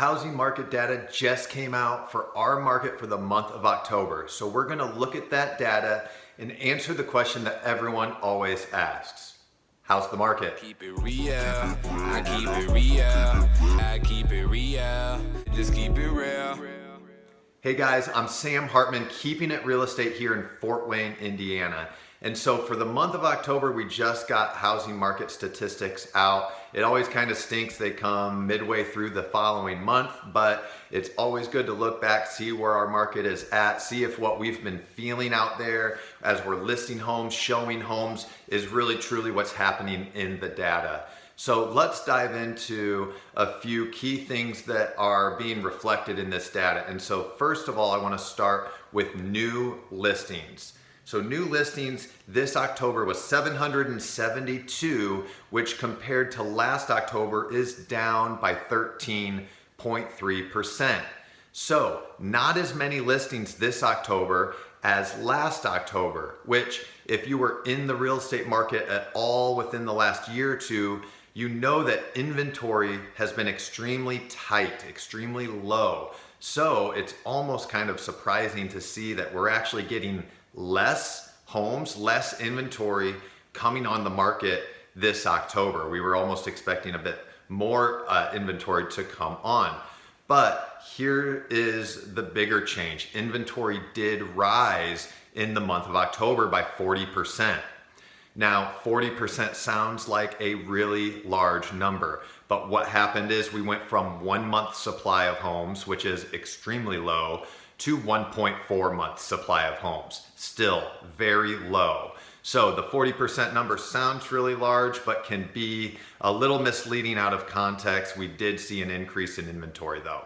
Housing market data just came out for our market for the month of October. So we're going to look at that data and answer the question that everyone always asks. How's the market? Keep it real, I keep it real, I keep it real, just keep it real. Hey guys, I'm Sam Hartman, keeping it real estate here in Fort Wayne, Indiana. And so for the month of October, we just got housing market statistics out. It always kind of stinks they come midway through the following month, but it's always good to look back, see where our market is at, see if what we've been feeling out there as we're listing homes, showing homes, is really truly what's happening in the data. So let's dive into a few key things that are being reflected in this data. And so first of all, I want to start with new listings. So new listings this October was 772, which compared to last October is down by 13.3%. So not as many listings this October as last October, which if you were in the real estate market at all within the last year or two, you know that inventory has been extremely tight, extremely low. So it's almost kind of surprising to see that we're actually getting less homes, less inventory coming on the market this October. We were almost expecting a bit more inventory to come on. But here is the bigger change. Inventory did rise in the month of October by 40%. Now, 40% sounds like a really large number, but what happened is we went from 1 month supply of homes, which is extremely low, to 1.4 month supply of homes. Still very low. So the 40% number sounds really large, but can be a little misleading out of context. We did see an increase in inventory though.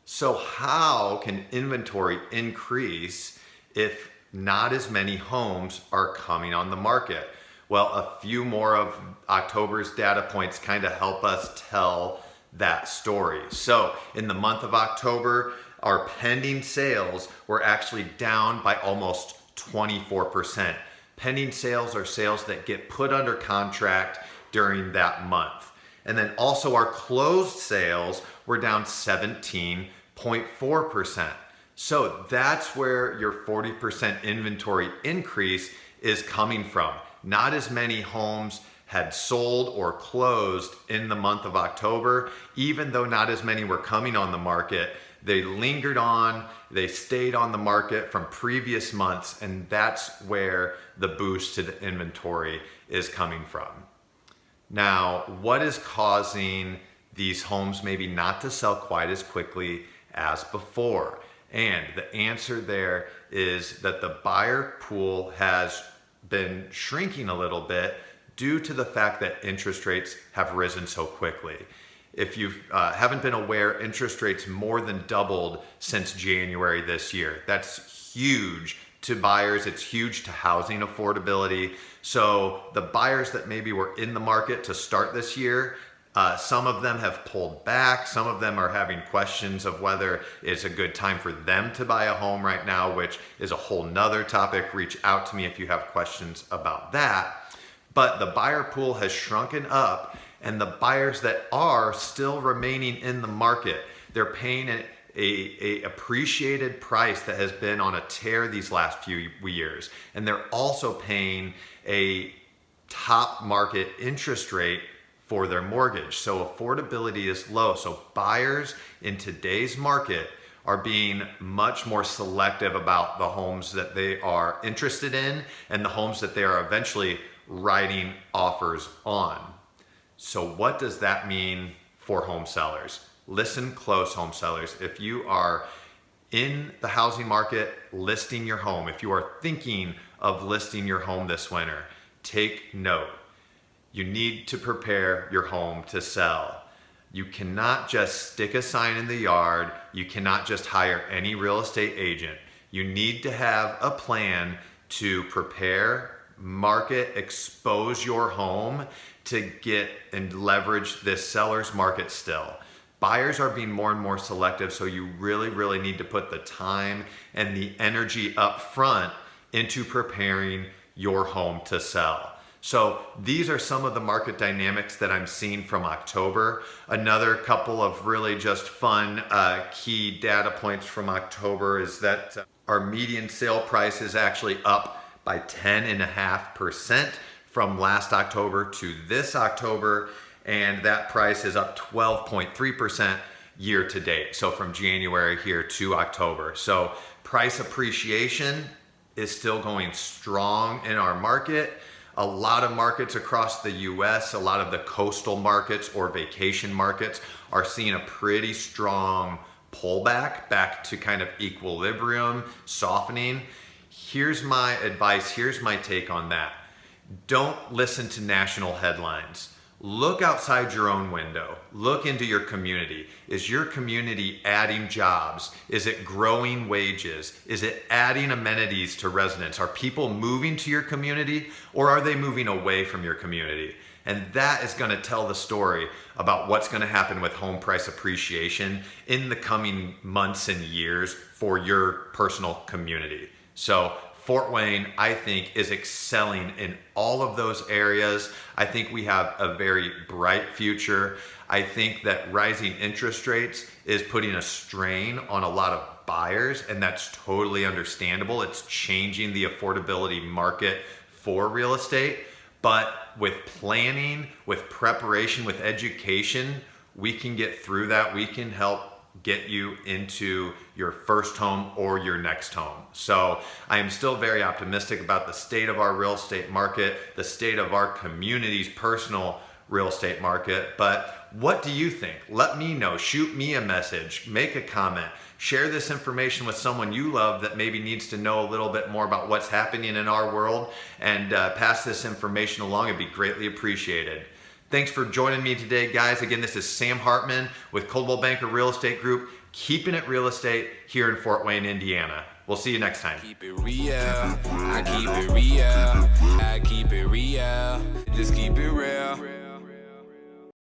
So how can inventory increase if not as many homes are coming on the market? Well, a few more of October's data points kind of help us tell that story. So in the month of October, our pending sales were actually down by almost 24%. Pending sales are sales that get put under contract during that month. And then also our closed sales were down 17.4%. So that's where your 40% inventory increase is coming from. Not as many homes had sold or closed in the month of October, even though not as many were coming on the market. They lingered on, they stayed on the market from previous months, and that's where the boost to the inventory is coming from. Now, what is causing these homes maybe not to sell quite as quickly as before? And the answer there is that the buyer pool has been shrinking a little bit due to the fact that interest rates have risen so quickly. If you haven't been aware, interest rates more than doubled since January this year. That's huge to buyers. It's huge to housing affordability. So the buyers that maybe were in the market to start this year, some of them have pulled back. Some of them are having questions of whether it's a good time for them to buy a home right now, which is a whole nother topic. Reach out to me if you have questions about that. But the buyer pool has shrunken up, and the buyers that are still remaining in the market, they're paying a appreciated price that has been on a tear these last few years. And they're also paying a top market interest rate for their mortgage. So affordability is low. So buyers in today's market are being much more selective about the homes that they are interested in and the homes that they are eventually writing offers on. So what does that mean for home sellers? Listen close, home sellers. If you are in the housing market listing your home, if you are thinking of listing your home this winter, take note. You need to prepare your home to sell. You cannot just stick a sign in the yard. You cannot just hire any real estate agent. You need to have a plan to prepare, market, expose your home to get and leverage this seller's market still. Buyers are being more and more selective, so you really need to put the time and the energy up front into preparing your home to sell. So these are some of the market dynamics that I'm seeing from October. Another couple of really just fun key data points from October is that our median sale price is actually up by 10.5% from last October to this October, and that price is up 12.3% year to date. So from January here to October. So price appreciation is still going strong in our market. A lot of markets across the US, a lot of the coastal markets or vacation markets are seeing a pretty strong pullback back to kind of equilibrium, softening. Here's my advice, here's my take on that. Don't listen to national headlines. Look outside your own window. Look into your community. Is your community adding jobs? Is it growing wages? Is it adding amenities to residents? Are people moving to your community, or are they moving away from your community? And that is going to tell the story about what's going to happen with home price appreciation in the coming months and years for your personal community. So Fort Wayne, I think, is excelling in all of those areas. I think we have a very bright future. I think that rising interest rates is putting a strain on a lot of buyers, and that's totally understandable. It's changing the affordability market for real estate. But with planning, with preparation, with education, we can get through that. We can help get you into your first home or your next home. So I am still very optimistic about the state of our real estate market, the state of our community's personal real estate market. But what do you think? Let me know. Shoot me a message, make a comment, share this information with someone you love that maybe needs to know a little bit more about what's happening in our world, and pass this information along. It'd be greatly appreciated. Thanks for joining me today, guys. Again, this is Sam Hartman with Coldwell Banker Real Estate Group, keeping it real estate here in Fort Wayne, Indiana. We'll see you next time. Keep it real, I keep it real, I keep it real, just keep it real.